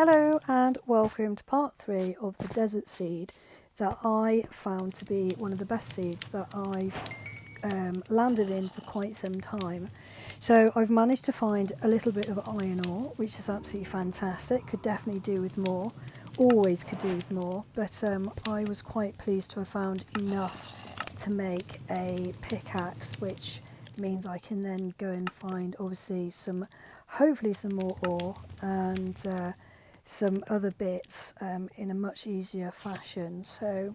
Hello and welcome to part 3 of the desert seed that I found to be one of the best seeds that I've landed in for quite some time. So I've managed to find a little bit of iron ore, which is absolutely fantastic. Could definitely do with more, always could do with more, but I was quite pleased to have found enough to make a pickaxe, which means I can then go and find obviously hopefully some more ore and some other bits in a much easier fashion. So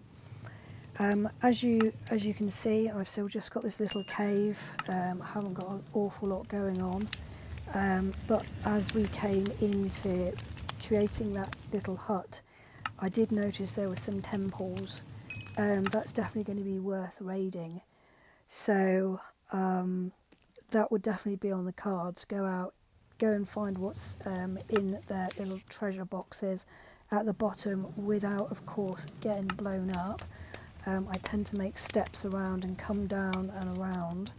as you can see, I've still just got this little cave. I haven't got an awful lot going on, but as we came into creating that little hut, I did notice there were some temples. That's definitely going to be worth raiding, so that would definitely be on the cards. Go and find what's in their little treasure boxes at the bottom without, of course, getting blown up. I tend to make steps around and come down and around,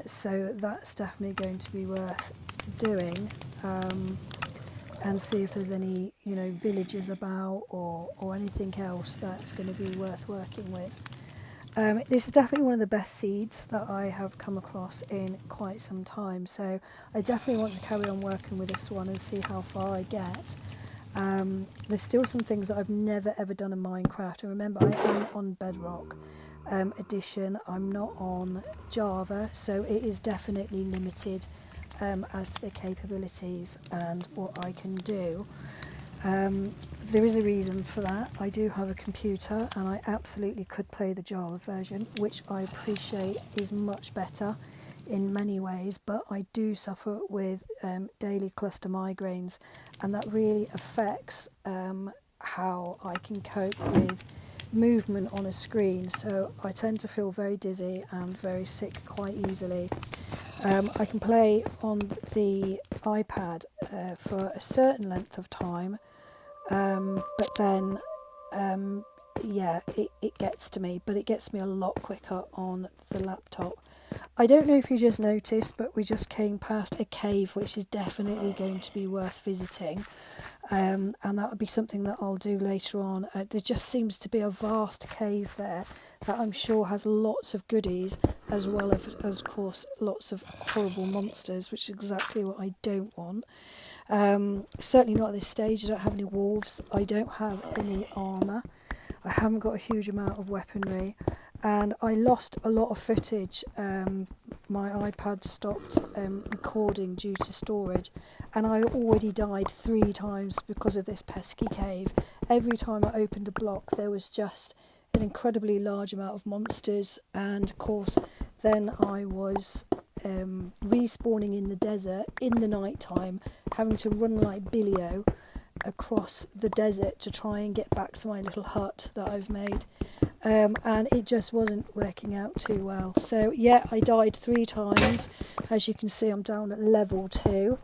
so that's definitely going to be worth doing, and see if there's any villages about or anything else that's going to be worth working with. This is definitely one of the best seeds that I have come across in quite some time, so I definitely want to carry on working with this one and see how far I get. There's still some things that I've never ever done in Minecraft, and remember, I am on Bedrock edition. I'm not on Java, so it is definitely limited as to the capabilities and what I can do. There is a reason for that. I do have a computer and I absolutely could play the Java version, which I appreciate is much better in many ways, but I do suffer with daily cluster migraines, and that really affects how I can cope with movement on a screen. So I tend to feel very dizzy and very sick quite easily. I can play on the iPad for a certain length of time, but then it gets to me, but it gets me a lot quicker on the laptop. I don't know if you just noticed, but we just came past a cave which is definitely going to be worth visiting, and that would be something that I'll do later on. There just seems to be a vast cave there that I'm sure has lots of goodies, as well as of course lots of horrible monsters, which is exactly what I don't want. Certainly not at this stage. I don't have any wolves, I don't have any armour, I haven't got a huge amount of weaponry, and I lost a lot of footage. My iPad stopped recording due to storage, and I already died 3 times because of this pesky cave. Every time I opened a block there was just an incredibly large amount of monsters, and of course then I was respawning in the desert in the night time, having to run like Billy-O across the desert to try and get back to my little hut that I've made, and it just wasn't working out too well. So yeah, I died 3 times. As you can see, I'm down at level 2,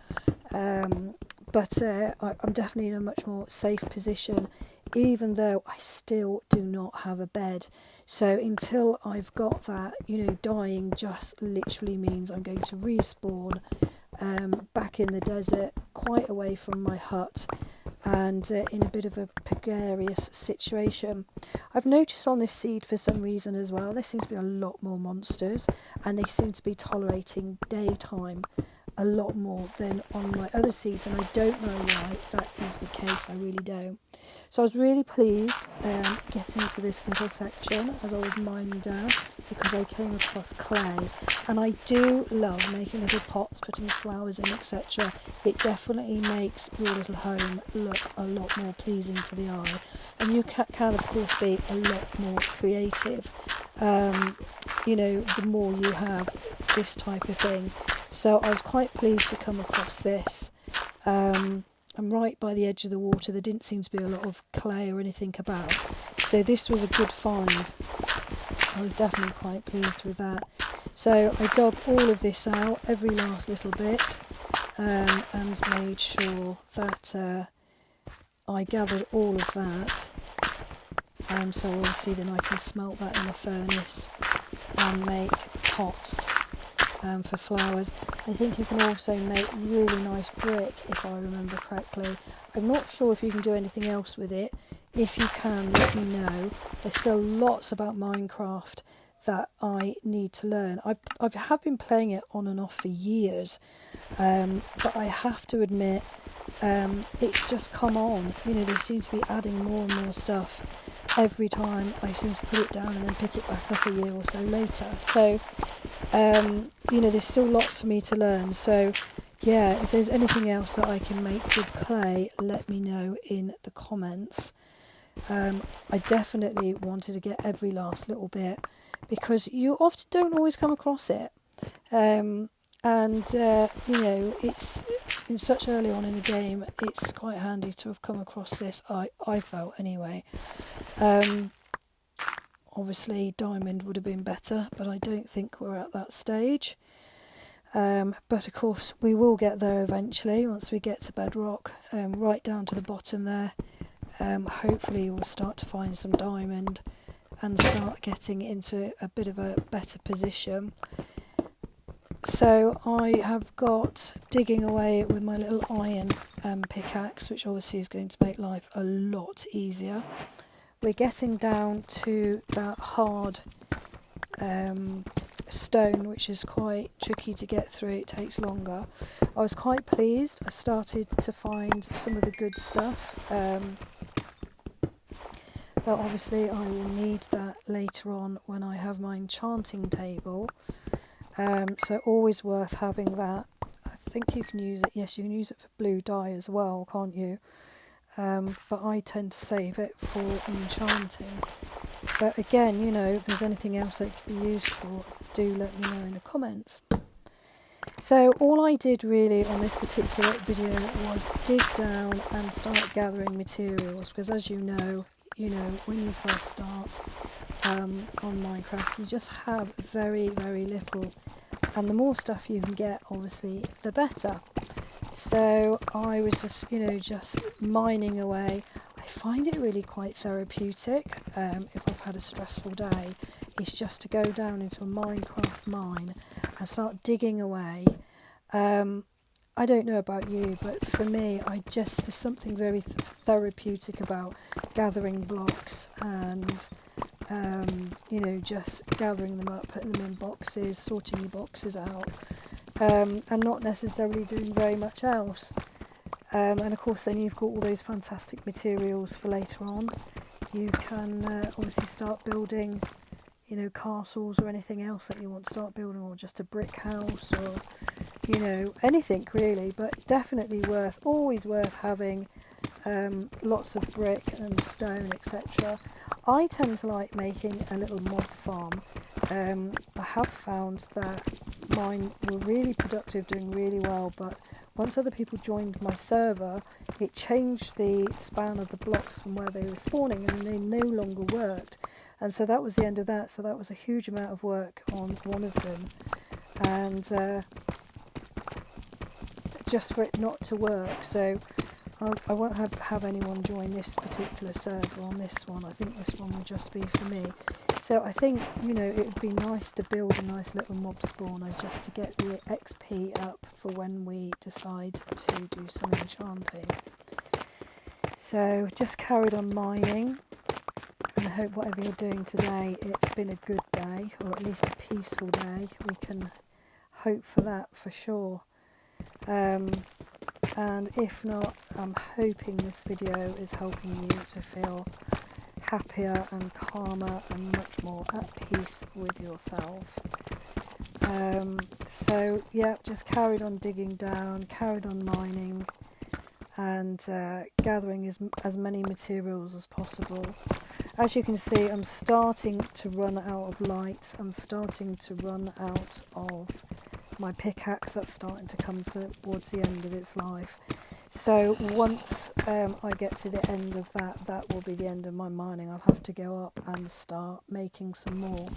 but I'm definitely in a much more safe position, even though I still do not have a bed. So until I've got that, dying just literally means I'm going to respawn back in the desert, quite away from my hut, and in a bit of a precarious situation. I've noticed on this seed for some reason as well, there seems to be a lot more monsters, and they seem to be tolerating daytime a lot more than on my other seeds, and I don't know why that is the case. I really don't. So I was really pleased getting to this little section as I was mining down, because I came across clay, and I do love making little pots, putting flowers in, etc. It definitely makes your little home look a lot more pleasing to the eye, and you can of course be a lot more creative the more you have this type of thing. So I was quite pleased to come across this. I'm right by the edge of the water. There didn't seem to be a lot of clay or anything about, so this was a good find. I was definitely quite pleased with that. So I dug all of this out, every last little bit, and made sure that I gathered all of that. So obviously then I can smelt that in a furnace and make pots for flowers. I think you can also make really nice brick, if I remember correctly. I'm not sure if you can do anything else with it. If you can, let me know. There's still lots about Minecraft that I need to learn. I have been playing it on and off for years, but I have to admit, it's just come on. They seem to be adding more and more stuff every time I seem to put it down and then pick it back up a year or so later. So, there's still lots for me to learn. So, yeah, if there's anything else that I can make with clay, let me know in the comments. I definitely wanted to get every last little bit because you often don't always come across it. It's in such early on in the game, it's quite handy to have come across this, I felt anyway. Obviously diamond would have been better, but I don't think we're at that stage. But of course we will get there eventually once we get to bedrock, right down to the bottom there. Hopefully we'll start to find some diamond and start getting into a bit of a better position. So I have got digging away with my little iron pickaxe, which obviously is going to make life a lot easier. We're getting down to that hard stone, which is quite tricky to get through. It takes longer. I was quite pleased. I started to find some of the good stuff. That obviously I will need that later on when I have my enchanting table. So always worth having that. I think you can use it. Yes, you can use it for blue dye as well, can't you? But I tend to save it for enchanting. But again, if there's anything else that it could be used for, do let me know in the comments. So all I did really on this particular video was dig down and start gathering materials, because as you know, when you first start on Minecraft, you just have very, very little, and the more stuff you can get, obviously, the better. So I was just mining away. I find it really quite therapeutic if I've had a stressful day. It's just to go down into a Minecraft mine and start digging away. I don't know about you, but for me, there's something very therapeutic about gathering blocks and, just gathering them up, putting them in boxes, sorting your boxes out, and not necessarily doing very much else. And of course, then you've got all those fantastic materials for later on. You can obviously start building, castles or anything else that you want to start building, or just a brick house, or anything really. But definitely always worth having lots of brick and stone, etc. I tend to like making a little mob farm. I have found that mine were really productive, doing really well, but once other people joined my server, it changed the span of the blocks from where they were spawning, and they no longer worked. And so that was the end of that. So that was a huge amount of work on one of them. And just for it not to work. So I won't have anyone join this particular server on this one. I think this one will just be for me. So I think, it would be nice to build a nice little mob spawner just to get the XP up for when we decide to do some enchanting. So just carried on mining, and I hope whatever you're doing today, it's been a good day, or at least a peaceful day. We can hope for that for sure. And if not, I'm hoping this video is helping you to feel happier and calmer and much more at peace with yourself. So yeah, just carried on digging down, carried on mining, and gathering as many materials as possible. As you can see, I'm starting to run out of light. I'm starting to run out of my pickaxe. That's starting to come towards the end of its life. So once I get to the end of that will be the end of my mining. I'll have to go up and start making some more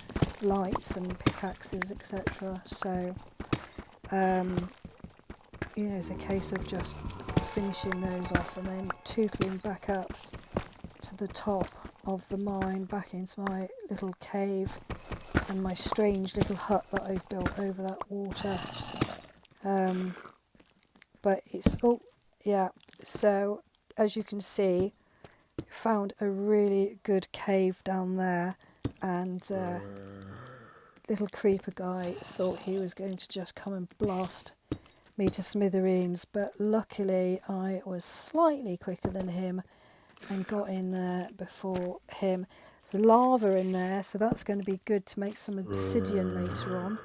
lights and pickaxes, etc. So it's a case of just finishing those off and then tootling back up to the top of the mine, back into my little cave, and my strange little hut that I've built over that water. But it's, oh yeah, so as you can see, found a really good cave down there, and little creeper guy thought he was going to just come and blast me to smithereens, but luckily I was slightly quicker than him and got in there before him. There's lava in there, so that's going to be good to make some obsidian later on.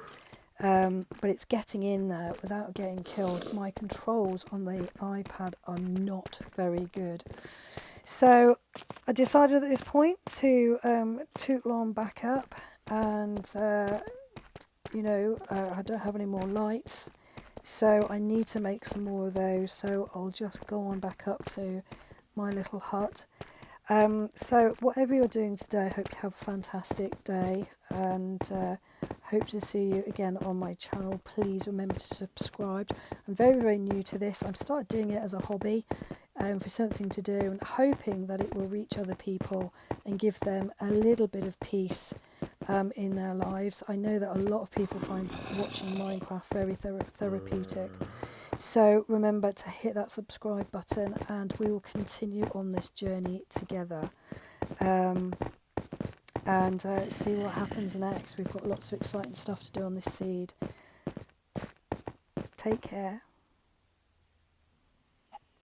But it's getting in there without getting killed. My controls on the iPad are not very good. So I decided at this point to tootle on back up, and I don't have any more lights, so I need to make some more of those. So I'll just go on back up to my little hut. So whatever you're doing today, I hope you have a fantastic day, and hope to see you again on my channel. Please remember to subscribe. I'm very, very new to this. I've started doing it as a hobby, for something to do, and hoping that it will reach other people and give them a little bit of peace in their lives. I know that a lot of people find watching Minecraft very therapeutic. So remember to hit that subscribe button, and we will continue on this journey together, and see what happens next. We've got lots of exciting stuff to do on this seed. Take care.